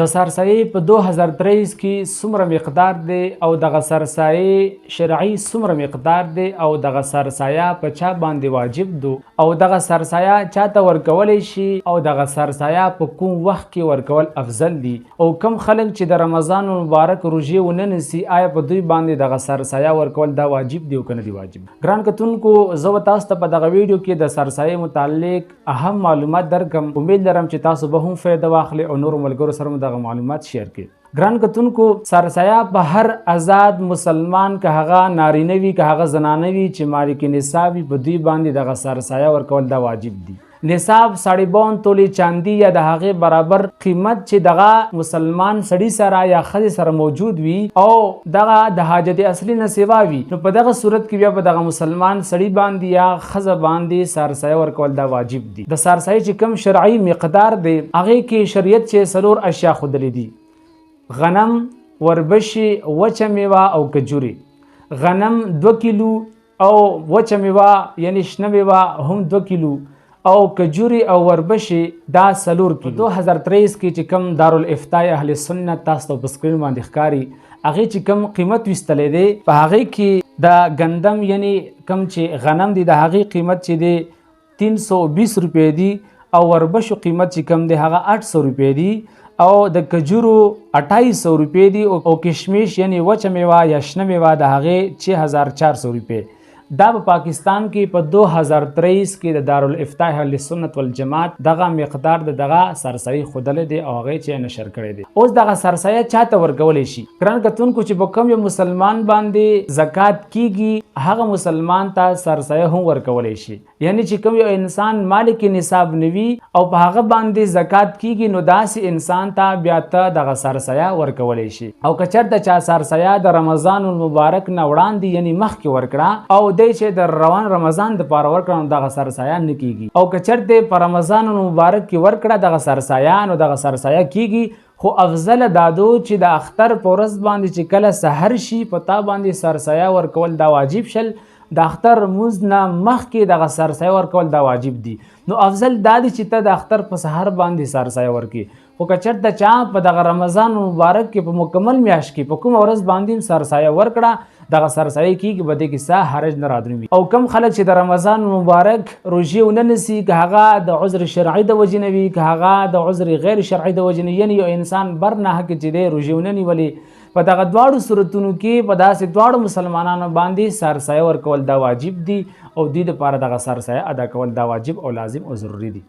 د سرسایې په 2023 کې څومره مقدار دی او دغه سرسایې شرعي څومره مقدار دی او دغه سرسایه په چا باندې واجب دو او دغه سرسایه چاته ورکولی شي او دغه سرسایه په کوم وخت کې ورکول افضل دي او کم خلک چې د رمضان مبارک روژې ونه نیسي آیا په دوی باندې دغه سرسایه ورکول دا واجب دی او که نه دی واجب. ګران کتونکو زه به تاسو ته په دغه ویډیو کې د سرسایې متعلق اهم معلومات درکم. امید لرم چې تاسو به هم فایده واخلئ او نورو ملګرو سره دغه معلومات شیر کړي. ګران کتونکو سرسایه په هر آزاد مسلمان که هغه نارینه وي که هغه زنانه وي چې مالک نصاب وي په دوی باندې دغه سرسایه ورکول دا واجب دي. نصاب 52 تولې چاندي یا د هغې برابر قیمت چې دغه مسلمان سړي سره یا ښځې سره موجود وي او دغه د حاجت اصلي نه سوا وي نو په دغه صورت کې بیا په دغه مسلمان سړي باندې یا ښځه باندې سرسایه ورکول دا واجب دي. د سرسایې چې کوم شرعي مقدار دی هغې کې شریعت چې 4 اشیا ښودلي دي: غنم، وربشې، وچه میوه او کجوري. غنم 2 کیلو او وچه میوه یعنی شنه میوه هم 2 کیلو او کجوري او وربشې دا 4 کیلو. 2023 کې چې کوم دارالافتاء اهل سنت تاسو ته په سکرین باندې ښکاري هغې چې کوم قیمت ویستلی دی په هغې کې د ګندم یعنی کوم چې غنم دی د هغې قیمت چې دی 320 روپۍ دی او وربشو قیمت چې کوم دی هغه 800 روپۍ دی او د کجورو 2800 روپۍ دی او کشمیش یعنی وچه میوه یا شنه میوه د هغې 6400 روپۍ. دا په پاکستان کې په 2023 کې د دارالافتاء اهل سنت والجماعت دغه مقدار دغه سرسایې ښودلی دی او هغې چې نشر کړی دی. اوس دغه سرسایه چاته ورکولی شي؟ ګران کتونکو چې په کوم یو مسلمان باندې زکات کیږي هغه مسلمان ته سرسایه هم ورکولی شي. یعنی چې کوم یو انسان مالک نصاب نوي او په هغه باندې زکات کیږي نو داسې انسان ته بیا ته دغه سرسایه ورکولی شي. او که چېرته چا سرسایه د رمضان المبارک نه وړاندې یعنی مخکې ورکړه او چې د روان رمضان د پاره ورکړه دغه سرسایه نه کیږي او که چېرته په رمضان مبارک کې ورکړه دغه سرسایه نو دغه سرسایه کیږي. خو افضل دادو چې د اختر په ورځ باندې چې کله سحر شي په تا باندې سرسایه ورکول دا واجب شل د اختر لمونځ نه مخکې دغه سرسایه ورکول دا واجب دي. نو افضل دا دی چې ته د اختر په سحر باندې سرسایه ورکړي. خو که چېرته چا په دغه رمضان مبارک کې په مکمل میاشت کې په کومه ورځ باندې سرسایه ورکړه دغه سرسایه کیږي به دې کې څه حرج نه رادرومي. او کم خلک چې د رمضان مبارک روژې ونه نیسي که هغه د عذر شرعي د وجې نه وي که هغه د عذر غیر شرعي د وجې نه یعنې یو انسان بر ناحقه چې دی روژې ونه نیولې په دغه دواړو صورتونو کې په داسې دواړو مسلمانانو باندې سرسایه ورکول دا واجب دي او دوی دپاره دغه سرسایه ادا کول دا واجب او لازم او ضروري دي.